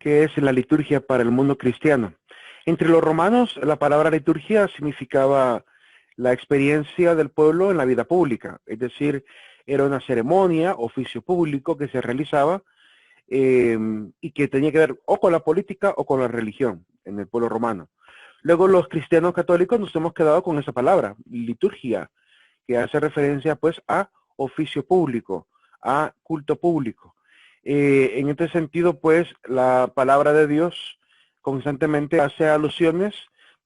¿Qué es la liturgia para el mundo cristiano? Entre los romanos, la palabra liturgia significaba la experiencia del pueblo en la vida pública, es decir, era una ceremonia, oficio público que se realizaba y que tenía que ver o con la política o con la religión en el pueblo romano. Luego los cristianos católicos nos hemos quedado con esa palabra, liturgia, que hace referencia pues a oficio público, a culto público. En este sentido, pues, la palabra de Dios constantemente hace alusiones,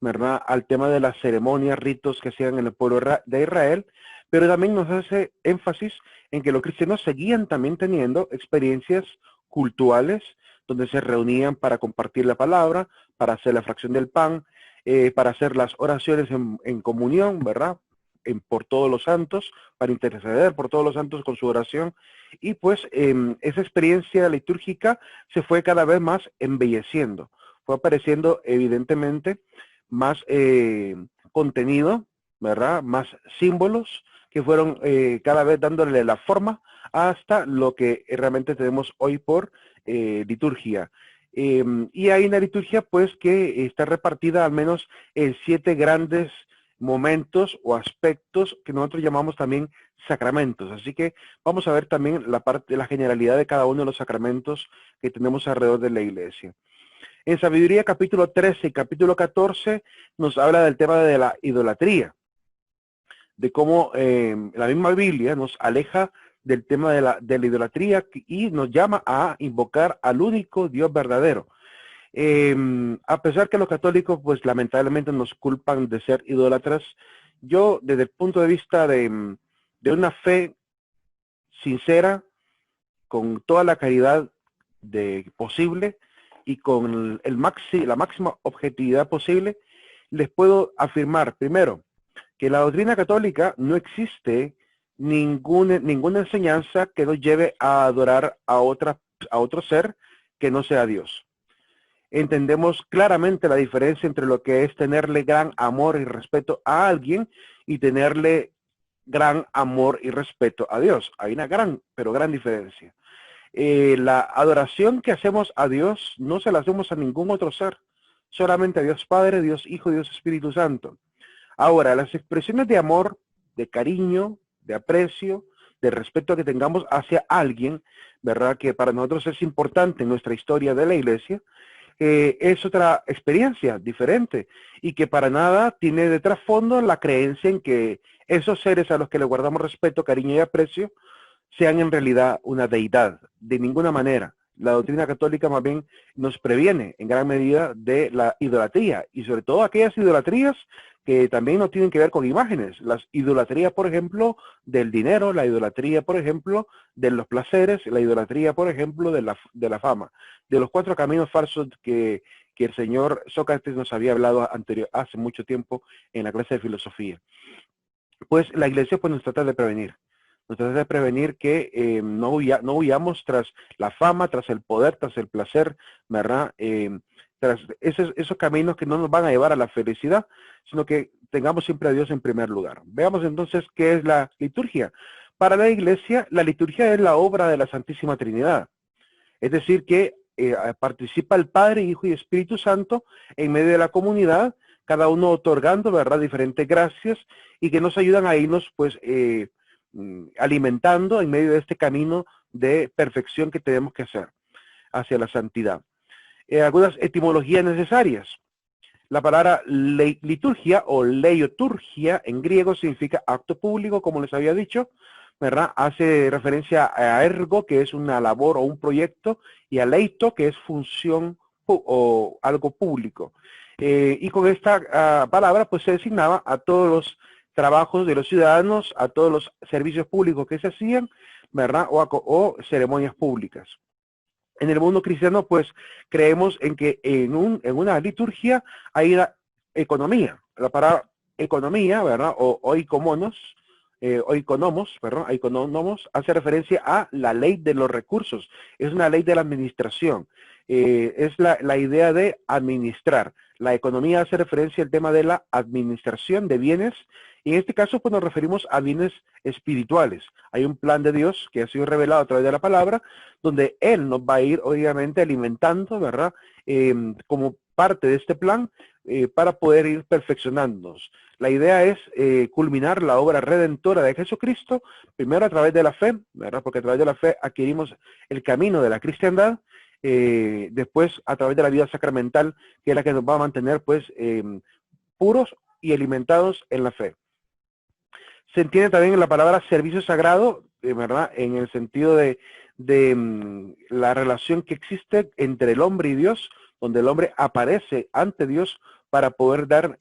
¿verdad?, al tema de las ceremonias, ritos que hacían en el pueblo de Israel, pero también nos hace énfasis en que los cristianos seguían también teniendo experiencias cultuales, donde se reunían para compartir la palabra, para hacer la fracción del pan, para hacer las oraciones en comunión, ¿verdad?, por todos los santos, para interceder por todos los santos con su oración, y pues esa experiencia litúrgica se fue cada vez más embelleciendo, fue apareciendo evidentemente más contenido, ¿verdad?, más símbolos que fueron cada vez dándole la forma hasta lo que realmente tenemos hoy por liturgia. Y hay una liturgia pues que está repartida al menos en 7 grandes momentos o aspectos que nosotros llamamos también sacramentos. Así que vamos a ver también la generalidad de cada uno de los sacramentos que tenemos alrededor de la iglesia. En Sabiduría capítulo 13 y capítulo 14 nos habla del tema de la idolatría, de cómo la misma Biblia nos aleja del tema de la idolatría y nos llama a invocar al único Dios verdadero. A pesar que los católicos pues lamentablemente nos culpan de ser idólatras, yo desde el punto de vista de una fe sincera, con toda la caridad posible y con la máxima objetividad posible, les puedo afirmar, primero, que la doctrina católica no existe ninguna enseñanza que nos lleve a adorar a otro ser que no sea Dios. Entendemos claramente la diferencia entre lo que es tenerle gran amor y respeto a alguien y tenerle gran amor y respeto a Dios. Hay una gran diferencia. La adoración que hacemos a Dios no se la hacemos a ningún otro ser, solamente a Dios Padre, Dios Hijo, Dios Espíritu Santo. Ahora, las expresiones de amor, de cariño, de aprecio, de respeto que tengamos hacia alguien, ¿verdad?, que para nosotros es importante en nuestra historia de la iglesia, es otra experiencia diferente y que para nada tiene de trasfondo la creencia en que esos seres a los que le guardamos respeto, cariño y aprecio sean en realidad una deidad, de ninguna manera. La doctrina católica más bien nos previene en gran medida de la idolatría y sobre todo aquellas idolatrías que también no tienen que ver con imágenes. Las idolatrías, por ejemplo, del dinero, la idolatría, por ejemplo, de los placeres, la idolatría, por ejemplo, de la fama. De los 4 caminos falsos que el señor Sócrates nos había hablado hace mucho tiempo en la clase de filosofía. Pues la iglesia pues nos trata de prevenir. Nos trata de prevenir que no huyamos tras la fama, tras el poder, tras el placer, ¿verdad? Tras esos caminos que no nos van a llevar a la felicidad, sino que tengamos siempre a Dios en primer lugar. Veamos entonces qué es la liturgia. Para la iglesia, la liturgia es la obra de la Santísima Trinidad. Es decir, que participa el Padre, Hijo y Espíritu Santo en medio de la comunidad, cada uno otorgando, ¿verdad?, diferentes gracias y que nos ayudan a irnos, pues, alimentando en medio de este camino de perfección que tenemos que hacer hacia la santidad. Algunas etimologías necesarias. La palabra liturgia o leioturgia en griego significa acto público, como les había dicho, ¿verdad? Hace referencia a ergo, que es una labor o un proyecto, y a leito, que es función o algo público. Y con esta palabra pues se designaba a todos los trabajos de los ciudadanos, a todos los servicios públicos que se hacían, ¿verdad? O ceremonias públicas. En el mundo cristiano, pues, creemos en que en una liturgia hay una economía. La palabra economía, ¿verdad? O oikonomos, hace referencia a la ley de los recursos. Es una ley de la administración. Es la idea de administrar. La economía hace referencia al tema de la administración de bienes Y en este caso, pues nos referimos a bienes espirituales. Hay un plan de Dios que ha sido revelado a través de la palabra, donde Él nos va a ir, obviamente, alimentando, ¿verdad? Como parte de este plan, para poder ir perfeccionándonos. La idea es culminar la obra redentora de Jesucristo, primero a través de la fe, ¿verdad? Porque a través de la fe adquirimos el camino de la cristiandad, después a través de la vida sacramental, que es la que nos va a mantener, pues, puros y alimentados en la fe. Se entiende también en la palabra servicio sagrado, ¿verdad? En el sentido de la relación que existe entre el hombre y Dios, donde el hombre aparece ante Dios para poder dar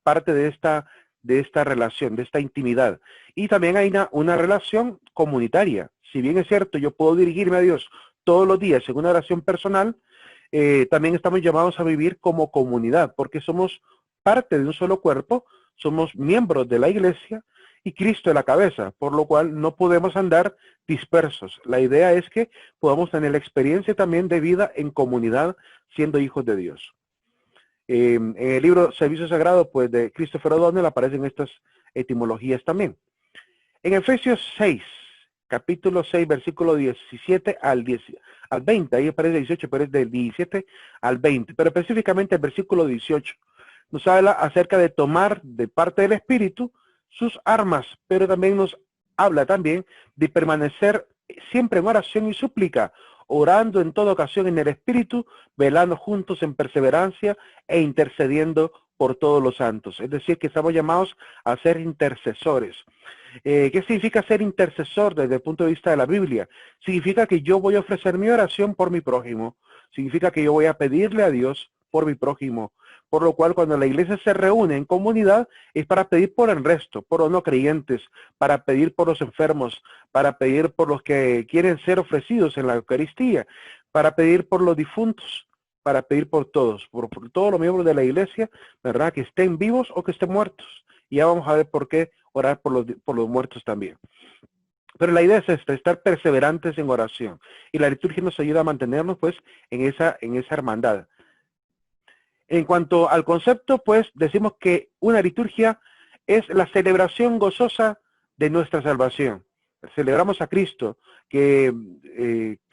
parte de esta relación, de esta intimidad. Y también hay una relación comunitaria. Si bien es cierto, yo puedo dirigirme a Dios todos los días en una oración personal, también estamos llamados a vivir como comunidad, porque somos parte de un solo cuerpo, somos miembros de la iglesia, y Cristo es la cabeza, por lo cual no podemos andar dispersos. La idea es que podamos tener la experiencia también de vida en comunidad, siendo hijos de Dios. En el libro Servicio Sagrado, pues, de Christopher O'Donnell aparecen estas etimologías también. En Efesios 6, capítulo 6, versículo 17 al 20, ahí aparece 18, pero es del 17 al 20, pero específicamente el versículo 18 nos habla acerca de tomar de parte del Espíritu sus armas, pero también nos habla también de permanecer siempre en oración y súplica, orando en toda ocasión en el Espíritu, velando juntos en perseverancia e intercediendo por todos los santos. Es decir, que estamos llamados a ser intercesores. ¿Qué significa ser intercesor desde el punto de vista de la Biblia? Significa que yo voy a ofrecer mi oración por mi prójimo. Significa que yo voy a pedirle a Dios por mi prójimo. Por lo cual, cuando la iglesia se reúne en comunidad, es para pedir por el resto, por los no creyentes, para pedir por los enfermos, para pedir por los que quieren ser ofrecidos en la Eucaristía, para pedir por los difuntos, para pedir por todos los miembros de la iglesia, ¿verdad? Que estén vivos o que estén muertos. Y ya vamos a ver por qué orar por los muertos también. Pero la idea es esta, estar perseverantes en oración. Y la liturgia nos ayuda a mantenernos, pues, en esa hermandad. En cuanto al concepto, pues decimos que una liturgia es la celebración gozosa de nuestra salvación. Celebramos a Cristo, que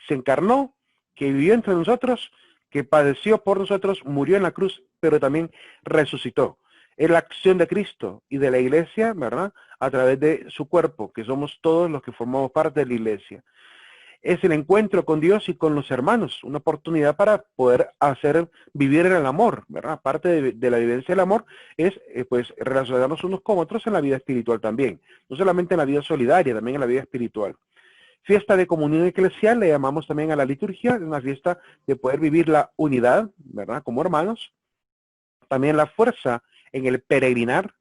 se encarnó, que vivió entre nosotros, que padeció por nosotros, murió en la cruz, pero también resucitó. Es la acción de Cristo y de la iglesia, ¿verdad? A través de su cuerpo, que somos todos los que formamos parte de la iglesia. Es el encuentro con Dios y con los hermanos, una oportunidad para poder vivir en el amor, ¿verdad? Parte de la vivencia del amor es, pues, relacionarnos unos con otros en la vida espiritual también, no solamente en la vida solidaria, también en la vida espiritual. Fiesta de comunión eclesial, le llamamos también a la liturgia, es una fiesta de poder vivir la unidad, ¿verdad? Como hermanos. También la fuerza en el peregrinar,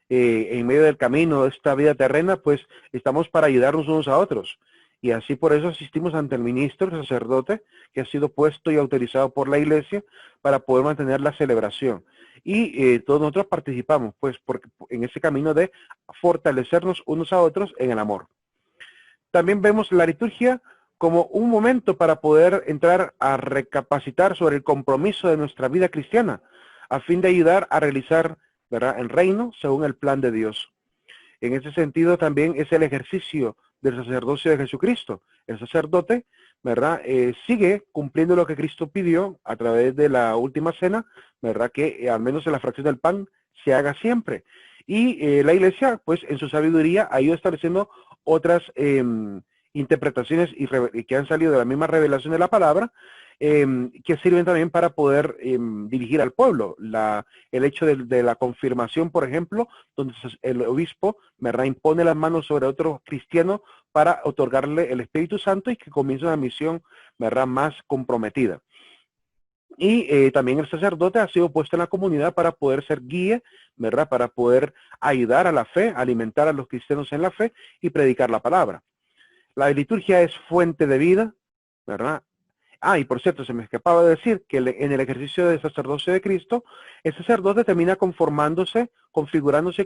en medio del camino de esta vida terrena, pues estamos para ayudarnos unos a otros. Y así por eso asistimos ante el ministro, el sacerdote, que ha sido puesto y autorizado por la iglesia para poder mantener la celebración. Y todos nosotros participamos, pues, en ese camino de fortalecernos unos a otros en el amor. También vemos la liturgia como un momento para poder entrar a recapacitar sobre el compromiso de nuestra vida cristiana, a fin de ayudar a realizar, ¿verdad?, el reino según el plan de Dios. En ese sentido también es el ejercicio del sacerdocio de Jesucristo. El sacerdote, ¿verdad?, sigue cumpliendo lo que Cristo pidió a través de la última cena, ¿verdad?, que al menos en la fracción del pan se haga siempre. Y la iglesia, pues en su sabiduría, ha ido estableciendo otras interpretaciones y que han salido de la misma revelación de la palabra, que sirven también para poder dirigir al pueblo. El hecho de la confirmación, por ejemplo, donde el obispo, ¿verdad?, impone las manos sobre otro cristiano para otorgarle el Espíritu Santo y que comience una misión, ¿verdad?, más comprometida. Y también el sacerdote ha sido puesto en la comunidad para poder ser guía, ¿verdad?, para poder ayudar a la fe, alimentar a los cristianos en la fe y predicar la palabra. La liturgia es fuente de vida, ¿verdad? Y por cierto, se me escapaba de decir que en el ejercicio del sacerdocio de Cristo, el sacerdote termina configurándose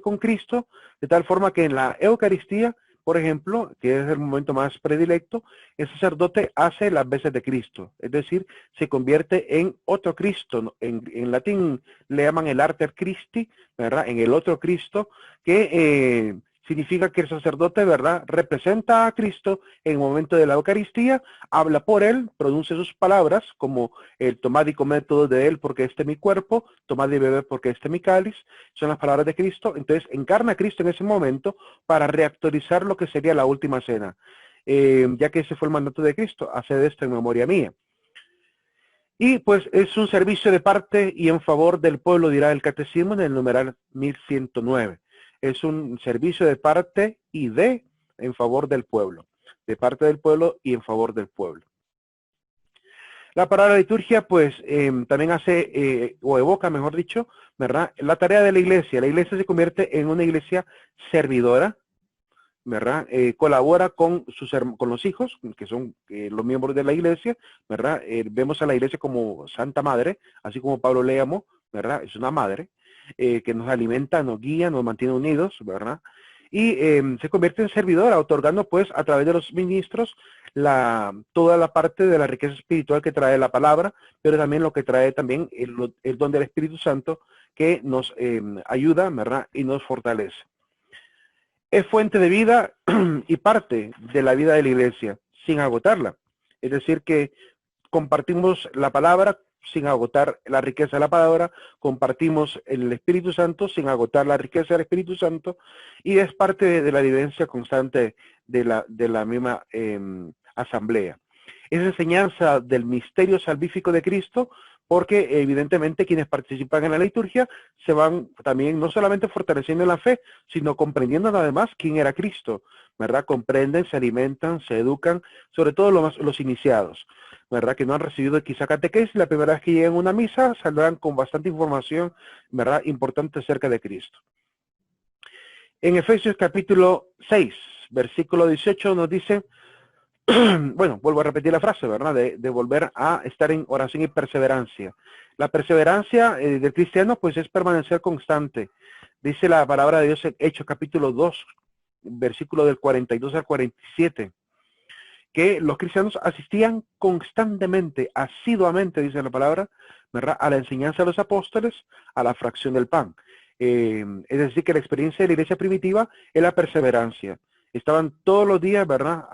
con Cristo, de tal forma que en la Eucaristía por ejemplo, que es el momento más predilecto, el sacerdote hace las veces de Cristo, es decir, se convierte en otro Cristo. ¿No? En latín le llaman el Arter Christi, ¿verdad? En el otro Cristo, que significa que el sacerdote, ¿verdad?, representa a Cristo en el momento de la Eucaristía, habla por él, pronuncia sus palabras, como el tomad y comed todo de él porque este es mi cuerpo, tomad y bebed porque este es mi cáliz, son las palabras de Cristo. Entonces encarna a Cristo en ese momento para reactualizar lo que sería la última cena, ya que ese fue el mandato de Cristo, haced esto en memoria mía. Y pues es un servicio de parte y en favor del pueblo, dirá el catecismo en el numeral 1109. Es un servicio de parte y en favor del pueblo, de parte del pueblo y en favor del pueblo. La palabra liturgia, pues, también hace, o evoca, mejor dicho, ¿verdad?, la tarea de la iglesia. La iglesia se convierte en una iglesia servidora, ¿verdad? Colabora con los hijos, que son los miembros de la iglesia, ¿verdad? Vemos a la iglesia como Santa Madre, así como Pablo le llamó, ¿verdad? Es una madre que nos alimenta, nos guía, nos mantiene unidos, ¿verdad? Y se convierte en servidora, otorgando pues a través de los ministros toda la parte de la riqueza espiritual que trae la palabra, pero también lo que trae también el don del Espíritu Santo que nos ayuda, ¿verdad? Y nos fortalece. Es fuente de vida y parte de la vida de la iglesia, sin agotarla. Es decir, que compartimos la palabra sin agotar la riqueza de la palabra, compartimos el Espíritu Santo sin agotar la riqueza del Espíritu Santo, y es parte de la vivencia constante de la misma asamblea. Es enseñanza del misterio salvífico de Cristo, porque evidentemente quienes participan en la liturgia se van también no solamente fortaleciendo en la fe, sino comprendiendo además quién era Cristo, ¿verdad? Comprenden, se alimentan, se educan, sobre todo los iniciados, ¿verdad? Que no han recibido quizá catequesis, la primera vez que llegan a una misa saldrán con bastante información, ¿verdad?, importante acerca de Cristo. En Efesios capítulo 6, versículo 18 nos dice, bueno, vuelvo a repetir la frase, ¿verdad? De volver a estar en oración y perseverancia. La perseverancia del cristiano, pues, es permanecer constante. Dice la palabra de Dios en Hechos capítulo 2, versículo del 42 al 47, que los cristianos asistían constantemente, asiduamente, dice la palabra, ¿verdad?, a la enseñanza de los apóstoles, a la fracción del pan. Es decir, que la experiencia de la iglesia primitiva es la perseverancia. Estaban todos los días, ¿verdad?,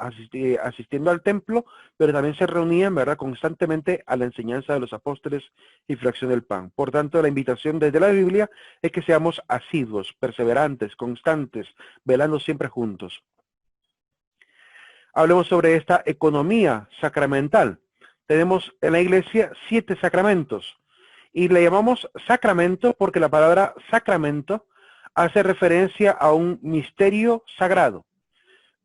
asistiendo al templo, pero también se reunían, ¿verdad?, constantemente a la enseñanza de los apóstoles y fracción del pan. Por tanto, la invitación desde la Biblia es que seamos asiduos, perseverantes, constantes, velando siempre juntos. Hablemos sobre esta economía sacramental. Tenemos en la iglesia 7 sacramentos y le llamamos sacramento porque la palabra sacramento hace referencia a un misterio sagrado.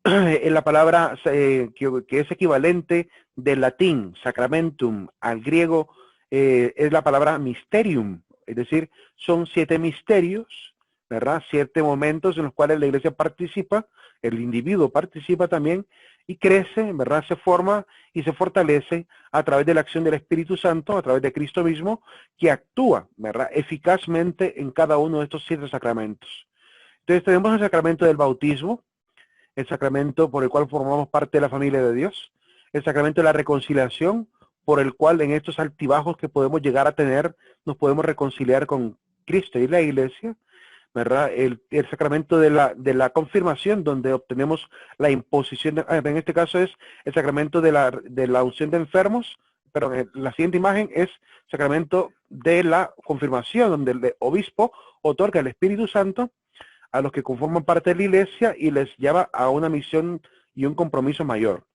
En la palabra que es equivalente del latín sacramentum al griego es la palabra mysterium, es decir, son 7 misterios, ¿verdad? 7 momentos en los cuales la iglesia participa, el individuo participa también y crece, ¿verdad? Se forma y se fortalece a través de la acción del Espíritu Santo, a través de Cristo mismo, que actúa, ¿verdad?, eficazmente en cada uno de estos 7 sacramentos. Entonces tenemos el sacramento del bautismo, el sacramento por el cual formamos parte de la familia de Dios, el sacramento de la reconciliación, por el cual en estos altibajos que podemos llegar a tener, nos podemos reconciliar con Cristo y la iglesia, ¿verdad? El sacramento de la confirmación, donde obtenemos la imposición, en este caso es el sacramento de la unción de enfermos, pero la siguiente imagen es sacramento de la confirmación, donde el obispo otorga el Espíritu Santo a los que conforman parte de la iglesia y les lleva a una misión y un compromiso mayor.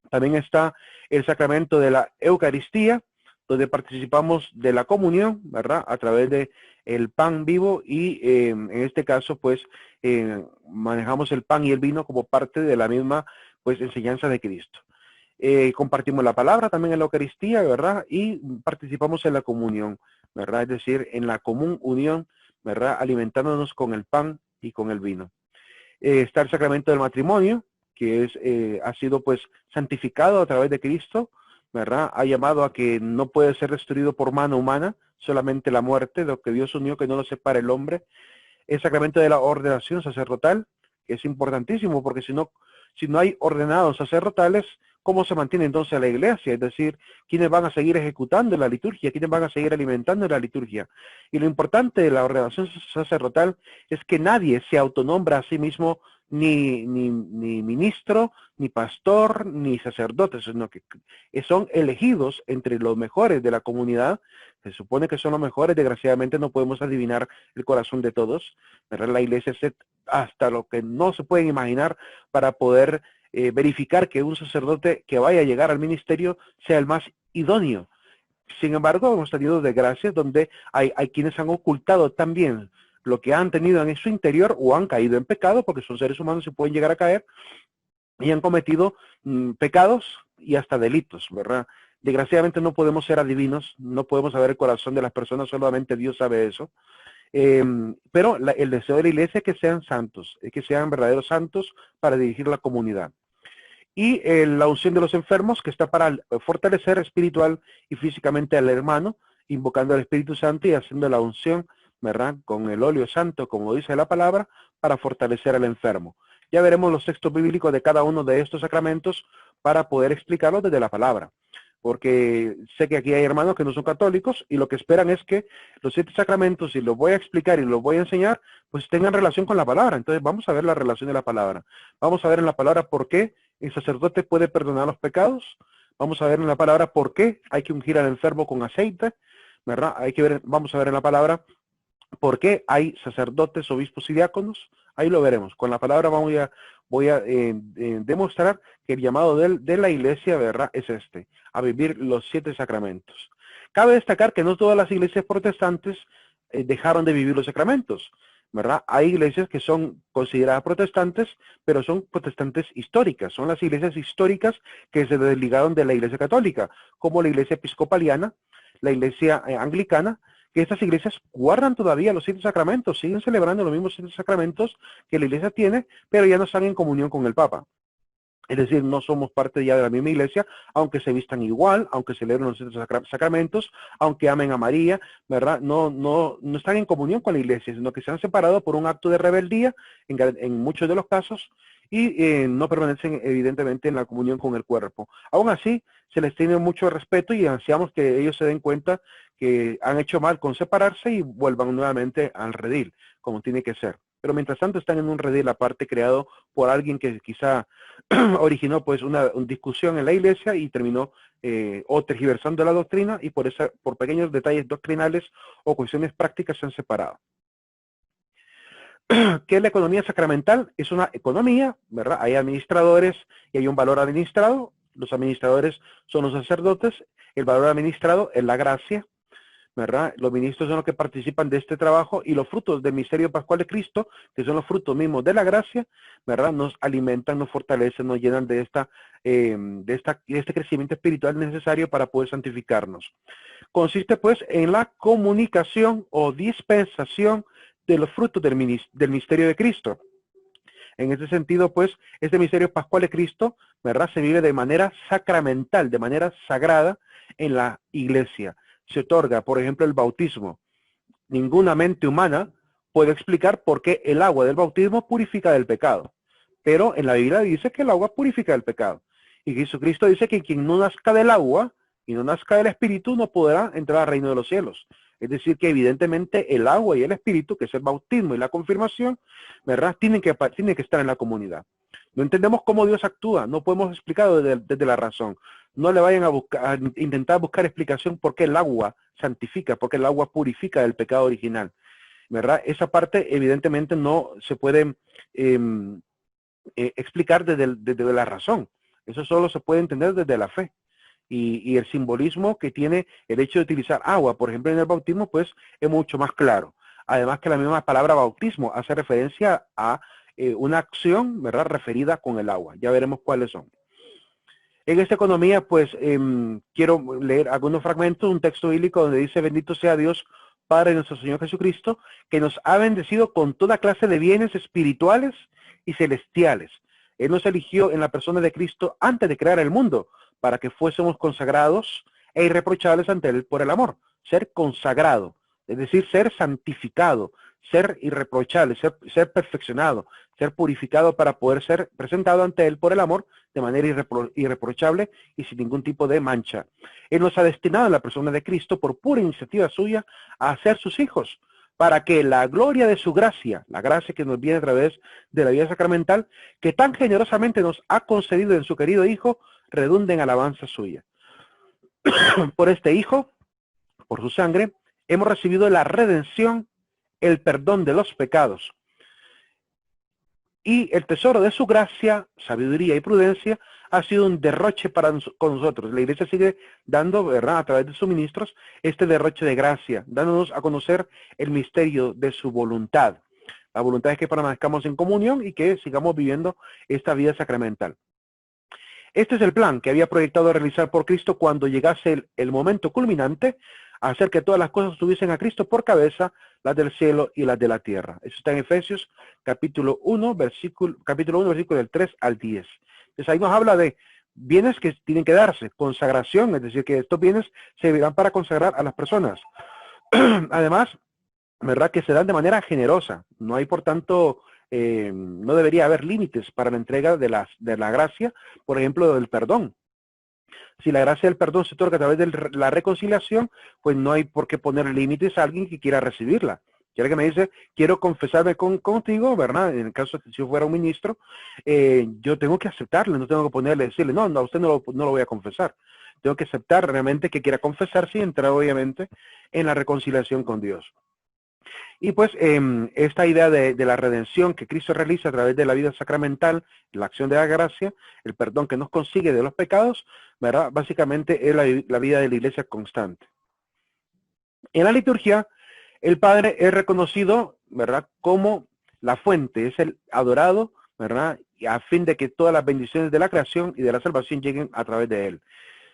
También está el sacramento de la Eucaristía, donde participamos de la comunión, ¿verdad?, a través de el pan vivo y en este caso, pues, manejamos el pan y el vino como parte de la misma, pues, enseñanza de Cristo. Compartimos la palabra también en la Eucaristía, ¿verdad?, y participamos en la comunión, ¿verdad?, es decir, en la común unión, ¿verdad?, alimentándonos con el pan y con el vino. Está el sacramento del matrimonio, que ha sido pues santificado a través de Cristo, ¿verdad? Ha llamado a que no puede ser destruido por mano humana, solamente la muerte, lo que Dios unió, que no lo separe el hombre. El sacramento de la ordenación sacerdotal, Es importantísimo porque si no hay ordenados sacerdotales, ¿cómo se mantiene entonces la iglesia? Es decir, ¿quiénes van a seguir ejecutando la liturgia? ¿Quiénes van a seguir alimentando la liturgia? Y lo importante de la ordenación sacerdotal es que nadie se autonombra a sí mismo ni ministro, ni pastor, ni sacerdote, sino que son elegidos entre los mejores de la comunidad. Se supone que son los mejores, desgraciadamente no podemos adivinar el corazón de todos, ¿verdad? La iglesia hace hasta lo que no se pueden imaginar para poder verificar que un sacerdote que vaya a llegar al ministerio sea el más idóneo. Sin embargo, hemos tenido desgracias donde hay quienes han ocultado también lo que han tenido en su interior o han caído en pecado, porque son seres humanos y pueden llegar a caer, y han cometido pecados y hasta delitos, ¿verdad? Desgraciadamente no podemos ser adivinos, no podemos saber el corazón de las personas, solamente Dios sabe eso. Pero el deseo de la iglesia es que sean santos, es que sean verdaderos santos para dirigir la comunidad. Y la unción de los enfermos, que está para fortalecer espiritual y físicamente al hermano, invocando al Espíritu Santo y haciendo la unción, ¿verdad?, con el óleo santo, como dice la palabra, para fortalecer al enfermo. Ya veremos los textos bíblicos de cada uno de estos sacramentos para poder explicarlos desde la palabra. Porque sé que aquí hay hermanos que no son católicos y lo que esperan es que los 7 sacramentos, y los voy a explicar y los voy a enseñar, pues tengan relación con la palabra. Entonces vamos a ver la relación de la palabra. Vamos a ver en la palabra por qué el sacerdote puede perdonar los pecados. Vamos a ver en la palabra por qué hay que ungir al enfermo con aceite, ¿verdad? Vamos a ver en la palabra por qué hay sacerdotes, obispos y diáconos. Ahí lo veremos. Con la palabra voy a demostrar que el llamado de la iglesia, ¿verdad?, es a vivir los 7 sacramentos. Cabe destacar que no todas las iglesias protestantes dejaron de vivir los sacramentos, ¿verdad? Hay iglesias que son consideradas protestantes, pero son protestantes históricas. Son las iglesias históricas que se desligaron de la iglesia católica, como la iglesia episcopaliana, la iglesia anglicana, que estas iglesias guardan todavía los 7 sacramentos, siguen celebrando los mismos 7 sacramentos que la iglesia tiene, pero ya no están en comunión con el Papa. Es decir, no somos parte ya de la misma iglesia, aunque se vistan igual, aunque celebren los 7 sacramentos, aunque amen a María, ¿verdad? No están en comunión con la iglesia, sino que se han separado por un acto de rebeldía, en muchos de los casos, y no permanecen evidentemente en la comunión con el cuerpo. Aún así, se les tiene mucho respeto y ansiamos que ellos se den cuenta que han hecho mal con separarse y vuelvan nuevamente al redil, como tiene que ser. Pero mientras tanto están en un redil aparte creado por alguien que quizá originó pues una discusión en la iglesia y terminó o tergiversando la doctrina, y por pequeños detalles doctrinales o cuestiones prácticas se han separado. ¿Qué es la economía sacramental? Es una economía, ¿verdad? Hay administradores y hay un valor administrado. Los administradores son los sacerdotes, el valor administrado es la gracia, ¿verdad? Los ministros son los que participan de este trabajo, y los frutos del misterio pascual de Cristo, que son los frutos mismos de la gracia, ¿verdad?, nos alimentan, nos fortalecen, nos llenan de este crecimiento espiritual necesario para poder santificarnos. Consiste pues en la comunicación o dispensación de los frutos del misterio de Cristo. En ese sentido, pues, este misterio pascual de Cristo, ¿verdad?, se vive de manera sacramental, de manera sagrada en la iglesia. Se otorga, por ejemplo, el bautismo. Ninguna mente humana puede explicar por qué el agua del bautismo purifica del pecado. Pero en la Biblia dice que el agua purifica del pecado. Y Jesucristo dice que quien no nazca del agua y no nazca del Espíritu no podrá entrar al reino de los cielos. Es decir, que evidentemente el agua y el Espíritu, que es el bautismo y la confirmación, ¿verdad?, tienen que estar en la comunidad. No entendemos cómo Dios actúa, no podemos explicarlo desde la razón. No le vayan a intentar buscar explicación por qué el agua santifica, por qué el agua purifica del pecado original, ¿verdad? Esa parte evidentemente no se puede explicar desde la razón. Eso solo se puede entender desde la fe. Y el simbolismo que tiene el hecho de utilizar agua, por ejemplo, en el bautismo, pues es mucho más claro. Además que la misma palabra bautismo hace referencia a una acción, ¿verdad?, referida con el agua. Ya veremos cuáles son. En esta economía, pues, quiero leer algunos fragmentos, un texto bíblico donde dice: bendito sea Dios, Padre de nuestro Señor Jesucristo, que nos ha bendecido con toda clase de bienes espirituales y celestiales. Él nos eligió en la persona de Cristo antes de crear el mundo, para que fuésemos consagrados e irreprochables ante Él por el amor. Ser consagrado, es decir, ser santificado, ser irreprochable, ser perfeccionado, ser purificado para poder ser presentado ante Él por el amor de manera irreprochable y sin ningún tipo de mancha. Él nos ha destinado en la persona de Cristo por pura iniciativa suya a ser sus hijos, para que la gloria de su gracia, la gracia que nos viene a través de la vida sacramental, que tan generosamente nos ha concedido en su querido Hijo, redunde en alabanza suya. Por este Hijo, por su sangre, hemos recibido la redención, el perdón de los pecados y el tesoro de su gracia, sabiduría y prudencia ha sido un derroche con nosotros. La Iglesia sigue dando, ¿verdad?, a través de sus ministros, este derroche de gracia, dándonos a conocer el misterio de su voluntad. La voluntad es que permanezcamos en comunión y que sigamos viviendo esta vida sacramental. Este es el plan que había proyectado realizar por Cristo cuando llegase el momento culminante, hacer que todas las cosas tuviesen a Cristo por cabeza, las del cielo y las de la tierra. Eso está en Efesios capítulo 1, versículo del 3 al 10. Entonces ahí nos habla de bienes que tienen que darse, consagración, es decir, que estos bienes servirán para consagrar a las personas. Además, ¿verdad?, que se dan de manera generosa. No hay, por tanto, no debería haber límites para la entrega de la gracia, por ejemplo, del perdón. Si la gracia del perdón se otorga a través de la reconciliación, pues no hay por qué poner límites a alguien que quiera recibirla. Si alguien me dice, quiero confesarme contigo, ¿verdad? En el caso de que si yo fuera un ministro, yo tengo que aceptarle, no tengo que decirle, no, a usted no lo voy a confesar. Tengo que aceptar realmente que quiera confesarse y entrar obviamente en la reconciliación con Dios. Y pues esta idea de la redención que Cristo realiza a través de la vida sacramental, la acción de la gracia, el perdón que nos consigue de los pecados, ¿verdad?, básicamente es la vida de la Iglesia constante. En la liturgia, el Padre es reconocido, ¿verdad?, como la fuente, es el adorado, ¿verdad?, a fin de que todas las bendiciones de la creación y de la salvación lleguen a través de Él.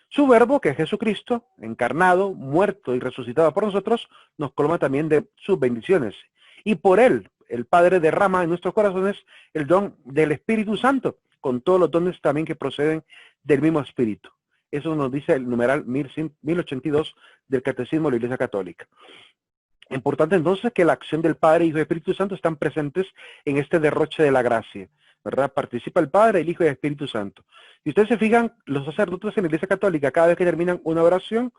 Su verbo, que es Jesucristo, encarnado, muerto y resucitado por nosotros, nos colma también de sus bendiciones. Y por Él, el Padre derrama en nuestros corazones el don del Espíritu Santo, con todos los dones también que proceden del mismo Espíritu. Eso nos dice el numeral 1082 del Catecismo de la Iglesia Católica. Importante entonces que la acción del Padre, Hijo y Espíritu Santo están presentes en este derroche de la gracia, ¿verdad? Participa el Padre, el Hijo y el Espíritu Santo. Si ustedes se fijan, los sacerdotes en la Iglesia Católica, cada vez que terminan una oración,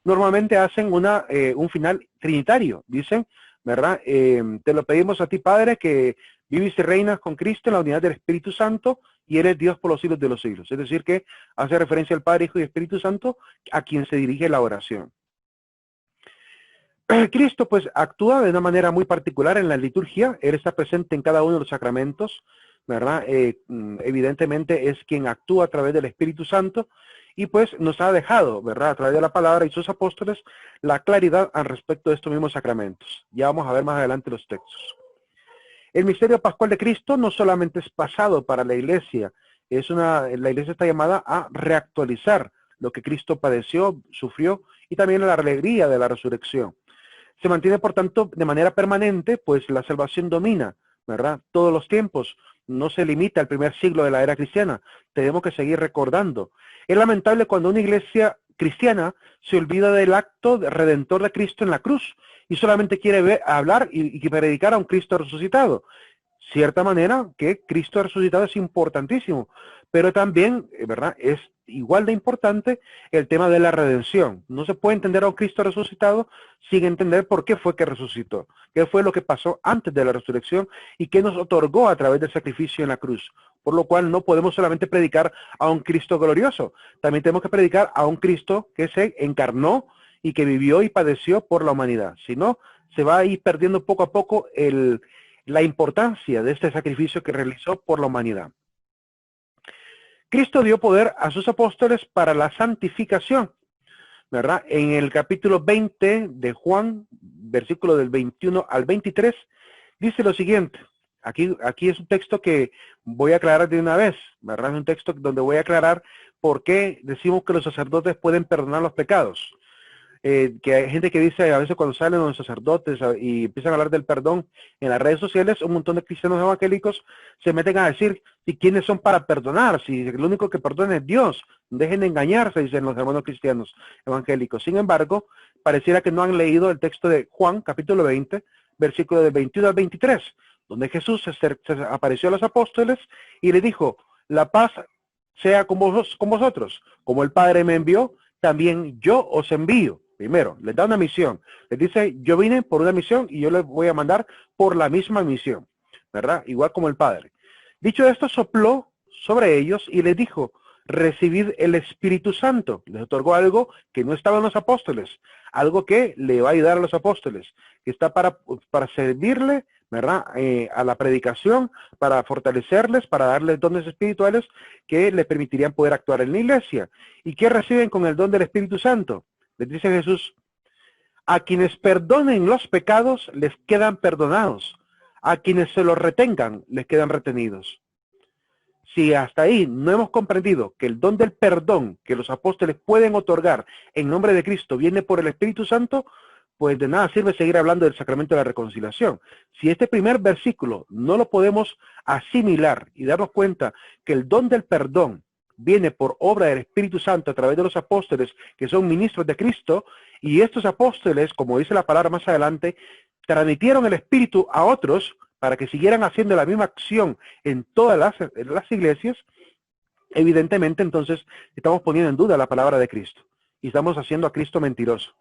normalmente hacen un final trinitario. Dicen, ¿verdad? Te lo pedimos a ti, Padre, que vives y reinas con Cristo en la unidad del Espíritu Santo y eres Dios por los siglos de los siglos. Es decir, que hace referencia al Padre, Hijo y Espíritu Santo a quien se dirige la oración. Cristo pues actúa de una manera muy particular en la liturgia. Él está presente en cada uno de los sacramentos, ¿verdad? Evidentemente es quien actúa a través del Espíritu Santo y pues nos ha dejado, ¿verdad?, a través de la palabra y sus apóstoles, la claridad al respecto de estos mismos sacramentos. Ya vamos a ver más adelante los textos. El misterio pascual de Cristo no solamente es pasado para la Iglesia, la Iglesia está llamada a reactualizar lo que Cristo padeció, sufrió y también la alegría de la resurrección. Se mantiene, por tanto, de manera permanente, pues la salvación domina, ¿verdad?, todos los tiempos. No se limita al primer siglo de la era cristiana. Tenemos que seguir recordando. Es lamentable cuando una iglesia cristiana se olvida del acto redentor de Cristo en la cruz y solamente quiere hablar y predicar a un Cristo resucitado. Cierta manera que Cristo resucitado es importantísimo, pero también, ¿verdad?, es igual de importante el tema de la redención. No se puede entender a un Cristo resucitado sin entender por qué fue que resucitó, qué fue lo que pasó antes de la resurrección y qué nos otorgó a través del sacrificio en la cruz. Por lo cual no podemos solamente predicar a un Cristo glorioso, también tenemos que predicar a un Cristo que se encarnó y que vivió y padeció por la humanidad. Si no, se va a ir perdiendo poco a poco la importancia de este sacrificio que realizó por la humanidad. Cristo dio poder a sus apóstoles para la santificación, ¿verdad? En el capítulo 20 de Juan, versículo del 21 al 23, dice lo siguiente. Aquí es un texto que voy a aclarar de una vez, ¿verdad? Es un texto donde voy a aclarar por qué decimos que los sacerdotes pueden perdonar los pecados. Que hay gente que dice, a veces cuando salen los sacerdotes y empiezan a hablar del perdón en las redes sociales, un montón de cristianos evangélicos se meten a decir, ¿y quiénes son para perdonar? Si lo único que perdona es Dios, dejen de engañarse, dicen los hermanos cristianos evangélicos. Sin embargo, pareciera que no han leído el texto de Juan, capítulo 20, versículo del 21 al 23, donde Jesús se apareció a los apóstoles y le dijo, la paz sea con vosotros, como el Padre me envió, también yo os envío. Primero, les da una misión. Les dice, yo vine por una misión y yo les voy a mandar por la misma misión, ¿verdad? Igual como el Padre. Dicho esto, sopló sobre ellos y les dijo, recibid el Espíritu Santo. Les otorgó algo que no estaba en los apóstoles, algo que le va a ayudar a los apóstoles, que está para servirle, ¿verdad? A la predicación, para fortalecerles, para darles dones espirituales que les permitirían poder actuar en la iglesia. ¿Y qué reciben con el don del Espíritu Santo? Les dice Jesús, a quienes perdonen los pecados les quedan perdonados, a quienes se los retengan les quedan retenidos. Si hasta ahí no hemos comprendido que el don del perdón que los apóstoles pueden otorgar en nombre de Cristo viene por el Espíritu Santo, pues de nada sirve seguir hablando del sacramento de la reconciliación. Si este primer versículo no lo podemos asimilar y darnos cuenta que el don del perdón viene por obra del Espíritu Santo a través de los apóstoles que son ministros de Cristo, y estos apóstoles, como dice la palabra más adelante, transmitieron el Espíritu a otros para que siguieran haciendo la misma acción en todas las iglesias, evidentemente entonces estamos poniendo en duda la palabra de Cristo y estamos haciendo a Cristo mentiroso.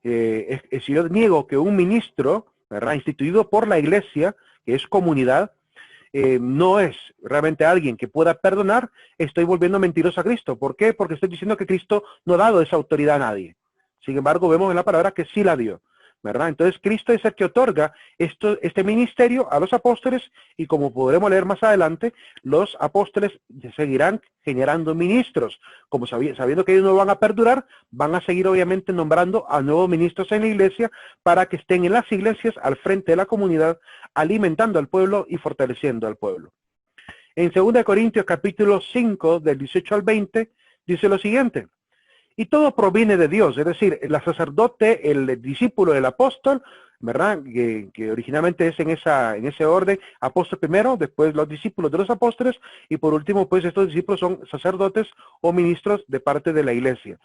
Si yo niego que un ministro, ¿verdad?, instituido por la iglesia, que es comunidad, no es realmente alguien que pueda perdonar, estoy volviendo mentiroso a Cristo. ¿Por qué? Porque estoy diciendo que Cristo no ha dado esa autoridad a nadie. Sin embargo, vemos en la palabra que sí la dio, ¿verdad? Entonces Cristo es el que otorga este ministerio a los apóstoles, y como podremos leer más adelante, los apóstoles seguirán generando ministros, como sabiendo que ellos no van a perdurar, van a seguir obviamente nombrando a nuevos ministros en la iglesia para que estén en las iglesias al frente de la comunidad, alimentando al pueblo y fortaleciendo al pueblo. En 2 Corintios capítulo 5, del 18 al 20, dice lo siguiente: y todo proviene de Dios, es decir, el sacerdote, el discípulo del apóstol, ¿verdad? Que originalmente es en ese orden, apóstol primero, después los discípulos de los apóstoles, y por último, pues estos discípulos son sacerdotes o ministros de parte de la iglesia.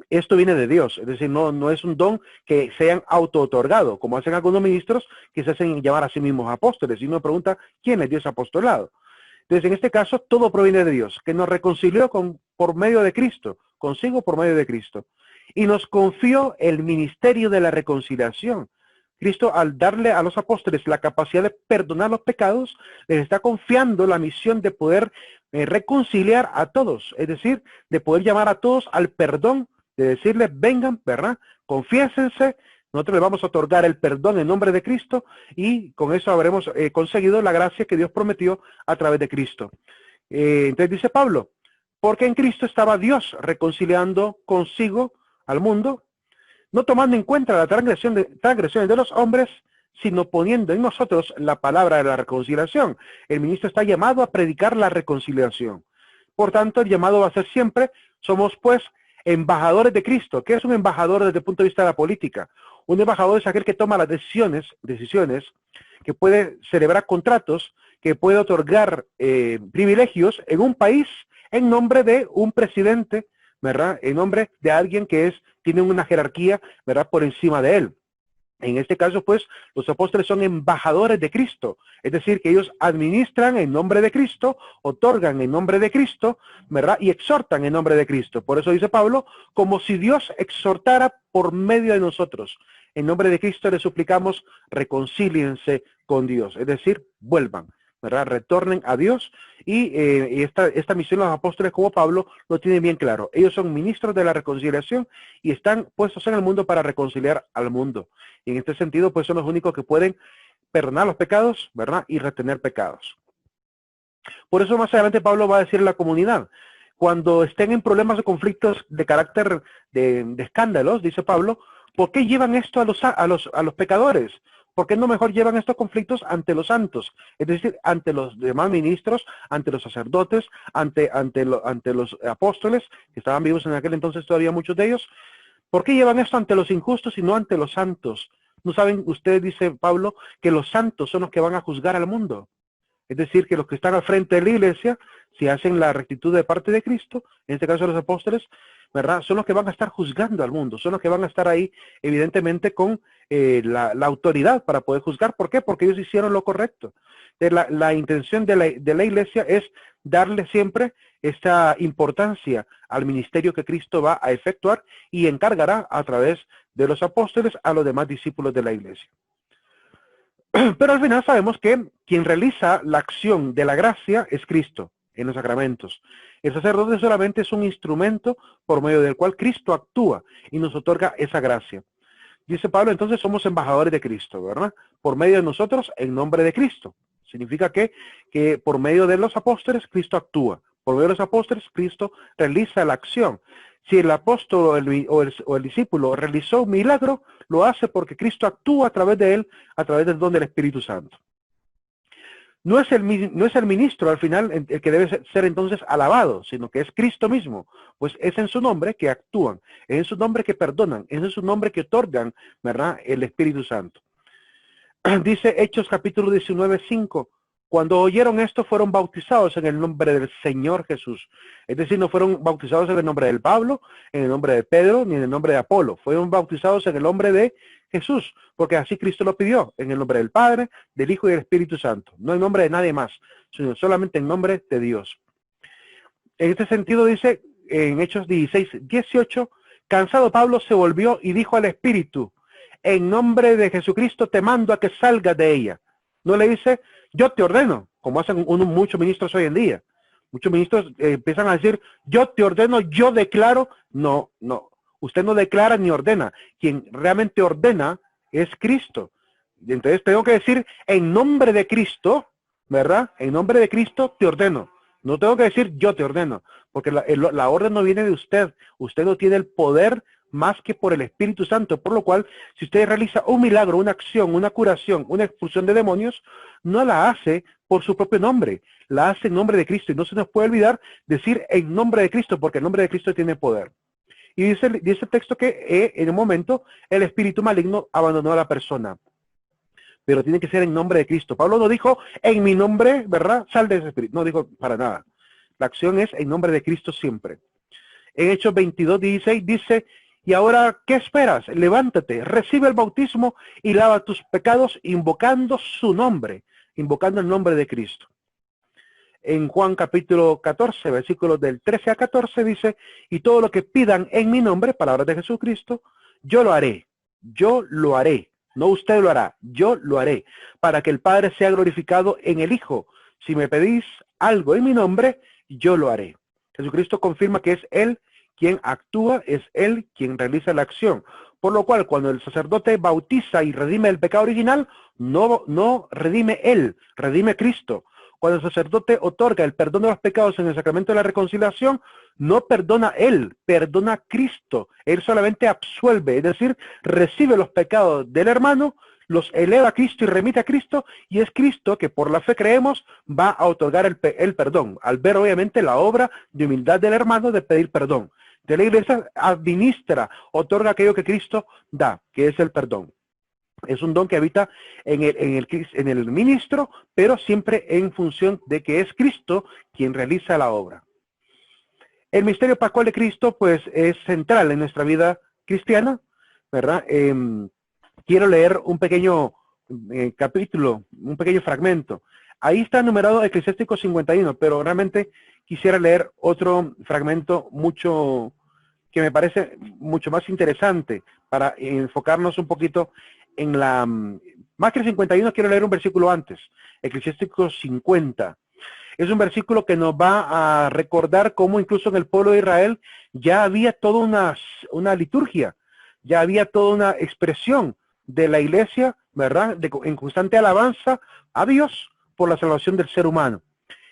Esto viene de Dios, es decir, no es un don que se hayan auto-otorgado, como hacen algunos ministros que se hacen llamar a sí mismos apóstoles, y uno pregunta, ¿quién les dio ese apostolado? Entonces, en este caso, todo proviene de Dios, que nos reconcilió por medio de Cristo, consigo por medio de Cristo, y nos confió el ministerio de la reconciliación. Cristo, al darle a los apóstoles la capacidad de perdonar los pecados, les está confiando la misión de poder reconciliar a todos, es decir, de poder llamar a todos al perdón, de decirles, vengan, ¿verdad? Confiésense. Nosotros le vamos a otorgar el perdón en nombre de Cristo, y con eso habremos conseguido la gracia que Dios prometió a través de Cristo. Entonces dice Pablo, porque en Cristo estaba Dios reconciliando consigo al mundo, no tomando en cuenta las transgresiones de los hombres, sino poniendo en nosotros la palabra de la reconciliación. El ministro está llamado a predicar la reconciliación. Por tanto, el llamado va a ser siempre, somos pues embajadores de Cristo. ¿Qué es un embajador desde el punto de vista de la política? Un embajador es aquel que toma las decisiones, que puede celebrar contratos, que puede otorgar privilegios en un país en nombre de un presidente, ¿verdad? En nombre de alguien que tiene una jerarquía, ¿verdad?, por encima de él. En este caso, pues, los apóstoles son embajadores de Cristo, es decir, que ellos administran en nombre de Cristo, otorgan en nombre de Cristo, ¿verdad?, y exhortan en nombre de Cristo. Por eso dice Pablo, como si Dios exhortara por medio de nosotros. En nombre de Cristo les suplicamos, reconcíliense con Dios, es decir, vuelvan, ¿verdad?, retornen a Dios, y esta misión los apóstoles como Pablo lo tienen bien claro. Ellos son ministros de la reconciliación y están puestos en el mundo para reconciliar al mundo. Y en este sentido, pues son los únicos que pueden perdonar los pecados, ¿verdad?, y retener pecados. Por eso más adelante Pablo va a decir a la comunidad, cuando estén en problemas o conflictos de carácter de escándalos, dice Pablo, ¿por qué llevan esto a los pecadores? ¿Por qué no mejor llevan estos conflictos ante los santos? Es decir, ante los demás ministros, ante los sacerdotes, ante los apóstoles, que estaban vivos en aquel entonces todavía muchos de ellos. ¿Por qué llevan esto ante los injustos y no ante los santos? ¿No saben ustedes, dice Pablo, que los santos son los que van a juzgar al mundo? Es decir, que los que están al frente de la iglesia, si hacen la rectitud de parte de Cristo, en este caso los apóstoles, ¿verdad? Son los que van a estar juzgando al mundo, son los que van a estar ahí, evidentemente, con la autoridad para poder juzgar. ¿Por qué? Porque ellos hicieron lo correcto. La intención de la iglesia es darle siempre esta importancia al ministerio que Cristo va a efectuar y encargará a través de los apóstoles a los demás discípulos de la iglesia. Pero al final sabemos que quien realiza la acción de la gracia es Cristo en los sacramentos. El sacerdote solamente es un instrumento por medio del cual Cristo actúa y nos otorga esa gracia. Dice Pablo, entonces somos embajadores de Cristo, ¿verdad? Por medio de nosotros, en nombre de Cristo. Significa que por medio de los apóstoles, Cristo actúa. Por medio de los apóstoles, Cristo realiza la acción. Si el apóstol o el discípulo realizó un milagro, lo hace porque Cristo actúa a través de él, a través del don del Espíritu Santo. No es el ministro al final el que debe ser entonces alabado, sino que es Cristo mismo, pues es en su nombre que actúan, es en su nombre que perdonan, es en su nombre que otorgan, ¿verdad?, el Espíritu Santo. Dice Hechos capítulo 19, 5, cuando oyeron esto fueron bautizados en el nombre del Señor Jesús. Es decir, no fueron bautizados en el nombre del Pablo, en el nombre de Pedro, ni en el nombre de Apolo. Fueron bautizados en el nombre de Jesús, porque así Cristo lo pidió, en el nombre del Padre, del Hijo y del Espíritu Santo. No en nombre de nadie más, sino solamente en nombre de Dios. En este sentido dice, en Hechos 16, 18, cansado Pablo se volvió y dijo al Espíritu, en nombre de Jesucristo te mando a que salgas de ella. No le dice, yo te ordeno, como hacen muchos ministros hoy en día. Muchos ministros empiezan a decir, yo te ordeno, yo declaro. No, no. Usted no declara ni ordena. Quien realmente ordena es Cristo. Y entonces tengo que decir, en nombre de Cristo, ¿verdad? En nombre de Cristo te ordeno. No tengo que decir, yo te ordeno. Porque la orden no viene de usted. Usted no tiene el poder más que por el Espíritu Santo, por lo cual, si usted realiza un milagro, una acción, una curación, una expulsión de demonios, no la hace por su propio nombre, la hace en nombre de Cristo, y no se nos puede olvidar decir en nombre de Cristo, porque el nombre de Cristo tiene poder. Y dice el texto que en un momento el espíritu maligno abandonó a la persona, pero tiene que ser en nombre de Cristo. Pablo no dijo, en mi nombre, ¿verdad?, sal de ese espíritu, no dijo para nada. La acción es en nombre de Cristo siempre. En Hechos 22, 16 dice, y ahora, ¿qué esperas? Levántate, recibe el bautismo y lava tus pecados invocando su nombre, invocando el nombre de Cristo. En Juan capítulo 14, versículos del 13 a 14 dice, y todo lo que pidan en mi nombre, palabras de Jesucristo, yo lo haré, no usted lo hará, yo lo haré, para que el Padre sea glorificado en el Hijo. Si me pedís algo en mi nombre, yo lo haré. Jesucristo confirma que es Él quien actúa, es Él quien realiza la acción. Por lo cual, cuando el sacerdote bautiza y redime el pecado original, no redime Él, redime Cristo. Cuando el sacerdote otorga el perdón de los pecados en el sacramento de la reconciliación, no perdona Él, perdona Cristo. Él solamente absuelve, es decir, recibe los pecados del hermano, los eleva a Cristo y remite a Cristo, y es Cristo que por la fe creemos va a otorgar el perdón, al ver obviamente la obra de humildad del hermano de pedir perdón. De la iglesia administra, otorga aquello que Cristo da, que es el perdón. Es un don que habita en el ministro, pero siempre en función de que es Cristo quien realiza la obra. El misterio pascual de Cristo, pues, es central en nuestra vida cristiana, ¿verdad? Quiero leer un pequeño capítulo, un pequeño fragmento. Ahí está numerado Eclesiástico 51, pero realmente quisiera leer otro fragmento que me parece mucho más interesante para enfocarnos un poquito en más que el 51, quiero leer un versículo antes, Eclesiástico 50. Es un versículo que nos va a recordar cómo incluso en el pueblo de Israel ya había toda una liturgia, ya había toda una expresión de la iglesia, ¿verdad?, en constante alabanza a Dios por la salvación del ser humano.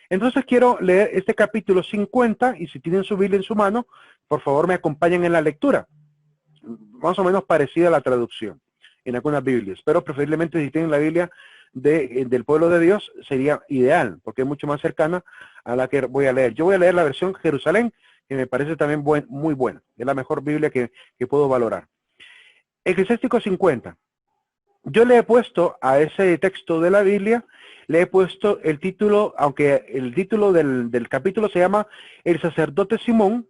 Entonces quiero leer este capítulo 50, y si tienen su Biblia en su mano, por favor me acompañen en la lectura. Más o menos parecida a la traducción en algunas Biblias, pero preferiblemente si tienen la Biblia del pueblo de Dios sería ideal, porque es mucho más cercana a la que voy a leer. Yo voy a leer la versión Jerusalén, que me parece también muy buena. Es la mejor Biblia que puedo valorar. Eclesiástico 50. Yo le he puesto a ese texto de la Biblia, le he puesto el título, aunque el título del capítulo se llama El sacerdote Simón,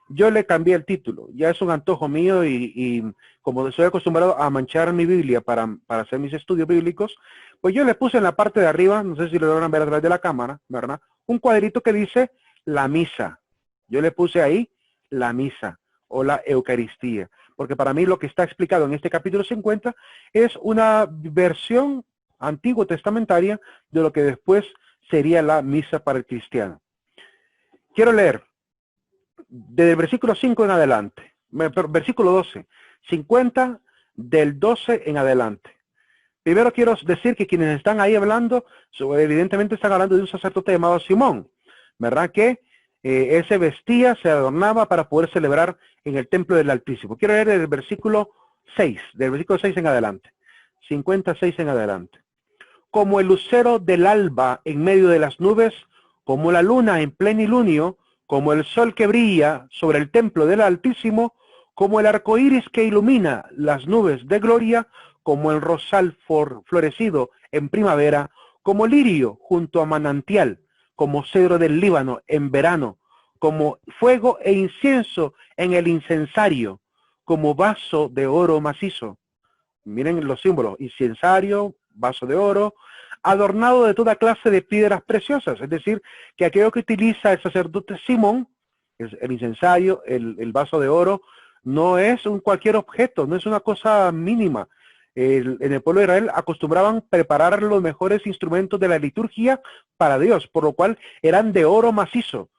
yo le cambié el título. Ya es un antojo mío y como estoy acostumbrado a manchar mi Biblia para hacer mis estudios bíblicos, pues yo le puse en la parte de arriba, no sé si lo logran ver a través de la cámara, ¿verdad? Un cuadrito que dice la misa. Yo le puse ahí la misa o la Eucaristía, porque para mí lo que está explicado en este capítulo 50 es una versión antiguo testamentaria de lo que después sería la misa para el cristiano. Quiero leer desde el versículo 5 en adelante, versículo 12, 50 del 12 en adelante. Primero quiero decir que quienes están ahí hablando, evidentemente están hablando de un sacerdote llamado Simón, ¿verdad? Que él se vestía, se adornaba para poder celebrar en el templo del Altísimo. Quiero leer del versículo 6, del versículo 6 en adelante, 56 en adelante. Como el lucero del alba en medio de las nubes, como la luna en plenilunio, como el sol que brilla sobre el templo del Altísimo, como el arco iris que ilumina las nubes de gloria, como el rosal florecido en primavera, como lirio junto a manantial, como cedro del Líbano en verano, como fuego e incienso en el incensario, como vaso de oro macizo. Miren los símbolos: incensario, vaso de oro, adornado de toda clase de piedras preciosas. Es decir, que aquello que utiliza el sacerdote Simón, el incensario, el vaso de oro, no es cualquier objeto, no es una cosa mínima. En el pueblo de Israel acostumbraban preparar los mejores instrumentos de la liturgia para Dios, por lo cual eran de oro macizo.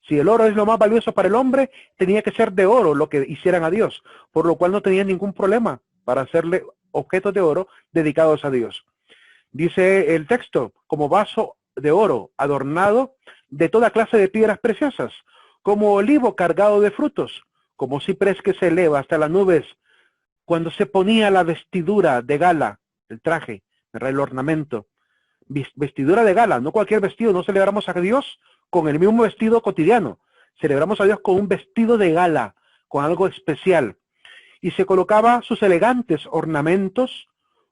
Si el oro es lo más valioso para el hombre, tenía que ser de oro lo que hicieran a Dios, por lo cual no tenían ningún problema para hacerle objetos de oro dedicados a Dios. Dice el texto, como vaso de oro adornado de toda clase de piedras preciosas, como olivo cargado de frutos, como ciprés que se eleva hasta las nubes, cuando se ponía la vestidura de gala, el traje, el ornamento, vestidura de gala, no cualquier vestido, no celebramos a Dios con el mismo vestido cotidiano, celebramos a Dios con un vestido de gala, con algo especial, y se colocaba sus elegantes ornamentos.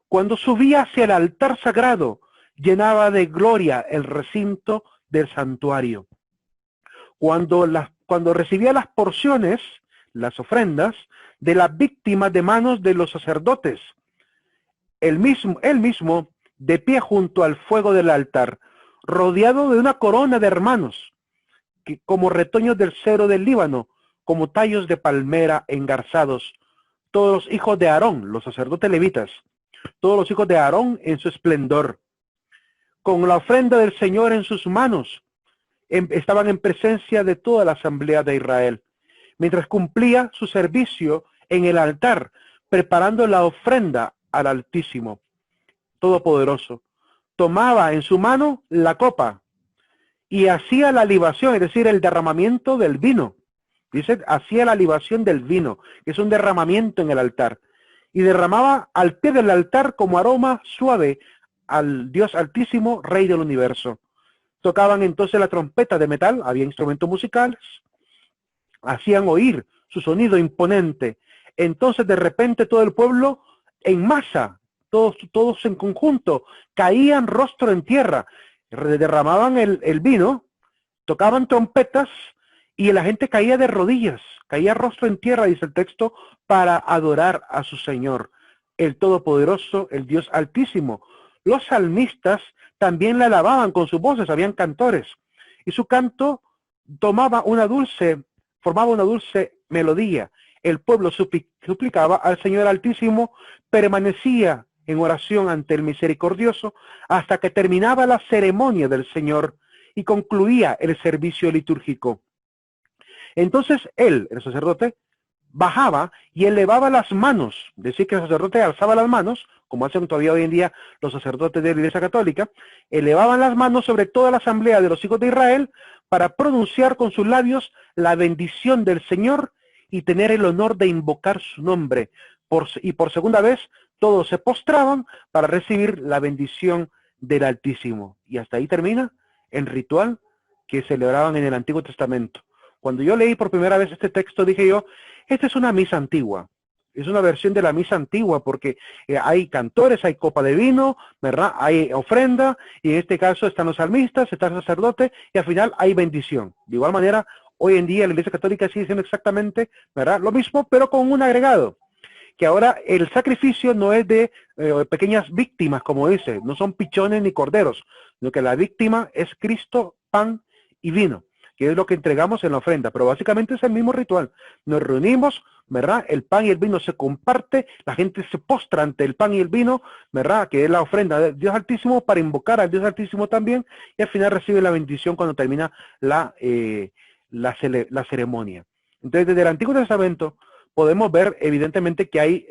Cuando subía hacia el altar sagrado, llenaba de gloria el recinto del santuario. Cuando recibía las porciones, las ofrendas, de las víctimas de manos de los sacerdotes, él mismo, de pie junto al fuego del altar, rodeado de una corona de hermanos, que, como retoños del cedro del Líbano, como tallos de palmera engarzados, todos los hijos de Aarón, los sacerdotes levitas, todos los hijos de Aarón en su esplendor, con la ofrenda del Señor en sus manos, estaban en presencia de toda la asamblea de Israel, mientras cumplía su servicio en el altar, preparando la ofrenda al Altísimo Todopoderoso. Tomaba en su mano la copa y hacía la libación, es decir, el derramamiento del vino. Dice, hacía la libación del vino, que es un derramamiento en el altar. Y derramaba al pie del altar como aroma suave al Dios Altísimo, Rey del Universo. Tocaban entonces la trompeta de metal, había instrumentos musicales, hacían oír su sonido imponente. Entonces de repente todo el pueblo en masa, todos en conjunto, caían rostro en tierra, derramaban el vino, tocaban trompetas y la gente caía de rodillas, caía rostro en tierra, dice el texto, para adorar a su Señor, el Todopoderoso, el Dios Altísimo. Los salmistas también la alababan con sus voces, habían cantores, y su canto formaba una dulce melodía. El pueblo suplicaba al Señor Altísimo, permanecía en oración ante el Misericordioso, hasta que terminaba la ceremonia del Señor y concluía el servicio litúrgico. Entonces él, el sacerdote, bajaba y elevaba las manos, decir que el sacerdote alzaba las manos, como hacen todavía hoy en día los sacerdotes de la Iglesia Católica, elevaban las manos sobre toda la asamblea de los hijos de Israel para pronunciar con sus labios la bendición del Señor y tener el honor de invocar su nombre. Y por segunda vez todos se postraban para recibir la bendición del Altísimo. Y hasta ahí termina el ritual que celebraban en el Antiguo Testamento. Cuando yo leí por primera vez este texto, dije yo, esta es una misa antigua. Es una versión de la misa antigua porque hay cantores, hay copa de vino, ¿verdad? Hay ofrenda, y en este caso están los salmistas, está el sacerdote, y al final hay bendición. De igual manera, hoy en día la Iglesia Católica sigue siendo exactamente, ¿verdad?, lo mismo, pero con un agregado, que ahora el sacrificio no es de pequeñas víctimas, como dice, no son pichones ni corderos, sino que la víctima es Cristo, pan y vino, que es lo que entregamos en la ofrenda, pero básicamente es el mismo ritual. Nos reunimos, ¿verdad? El pan y el vino se comparte, la gente se postra ante el pan y el vino, ¿verdad?, que es la ofrenda de Dios Altísimo, para invocar al Dios Altísimo también, y al final recibe la bendición cuando termina la ceremonia. Entonces, desde el Antiguo Testamento podemos ver evidentemente que hay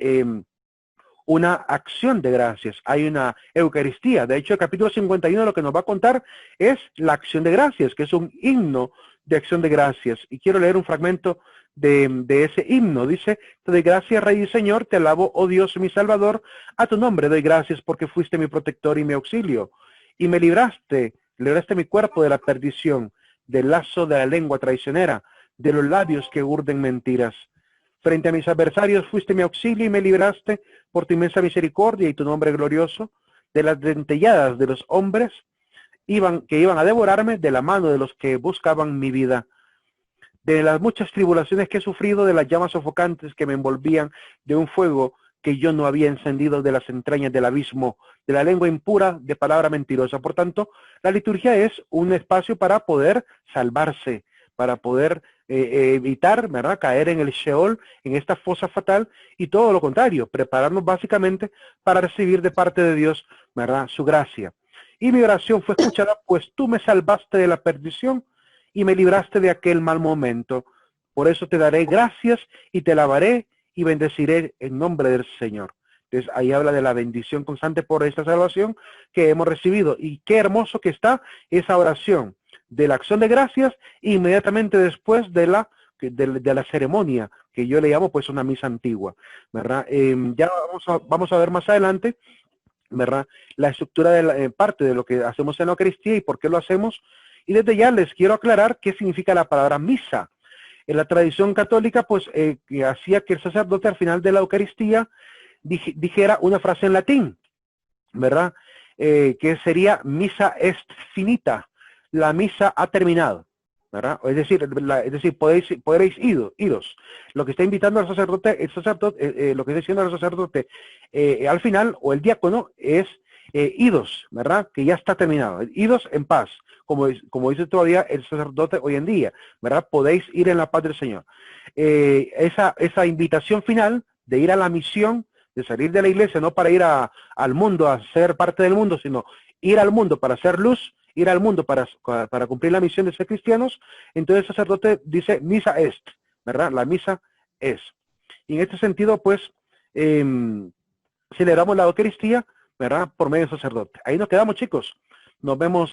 una acción de gracias, hay una Eucaristía. De hecho, el capítulo 51 lo que nos va a contar es la acción de gracias, que es un himno de acción de gracias. Y quiero leer un fragmento de ese himno. Dice: te doy gracias, Rey y Señor, te alabo, oh Dios, mi Salvador, a tu nombre doy gracias porque fuiste mi protector y mi auxilio, y me libraste mi cuerpo de la perdición, del lazo de la lengua traicionera, de los labios que urden mentiras. Frente a mis adversarios fuiste mi auxilio y me libraste por tu inmensa misericordia y tu nombre glorioso, de las dentelladas de los hombres que iban a devorarme, de la mano de los que buscaban mi vida, de las muchas tribulaciones que he sufrido, de las llamas sofocantes que me envolvían, de un fuego que yo no había encendido, de las entrañas del abismo, de la lengua impura, de palabra mentirosa. Por tanto, la liturgia es un espacio para poder salvarse, para poder evitar, ¿verdad?, caer en el Sheol, en esta fosa fatal, y todo lo contrario, prepararnos básicamente para recibir de parte de Dios, ¿verdad?, su gracia. Y mi oración fue escuchada, pues tú me salvaste de la perdición y me libraste de aquel mal momento. Por eso te daré gracias y te alabaré y bendeciré en nombre del Señor. Entonces ahí habla de la bendición constante por esta salvación que hemos recibido. Y qué hermoso que está esa oración de la acción de gracias inmediatamente después de la ceremonia, que yo le llamo pues una misa antigua, ¿verdad? Ya vamos a ver más adelante, ¿verdad?, la estructura de parte de lo que hacemos en la Eucaristía y por qué lo hacemos. Y desde ya les quiero aclarar qué significa la palabra misa. En la tradición católica, pues, que hacía que el sacerdote al final de la Eucaristía dijera una frase en latín, ¿verdad?, que sería misa est finita, la misa ha terminado, ¿verdad? Es decir, podréis iros. Lo que está invitando al sacerdote, lo que está diciendo al sacerdote al final, o el diácono, es idos, ¿verdad?, que ya está terminado, idos en paz, como dice todavía el sacerdote hoy en día, ¿verdad?, podéis ir en la paz del Señor. Esa invitación final de ir a la misión, de salir de la iglesia, no para ir al mundo, a ser parte del mundo, sino ir al mundo para hacer luz, ir al mundo para cumplir la misión de ser cristianos. Entonces el sacerdote dice misa est, ¿verdad? La misa es. Y en este sentido, pues, celebramos la Eucaristía, ¿verdad?, por medio del sacerdote. Ahí nos quedamos, chicos. Nos vemos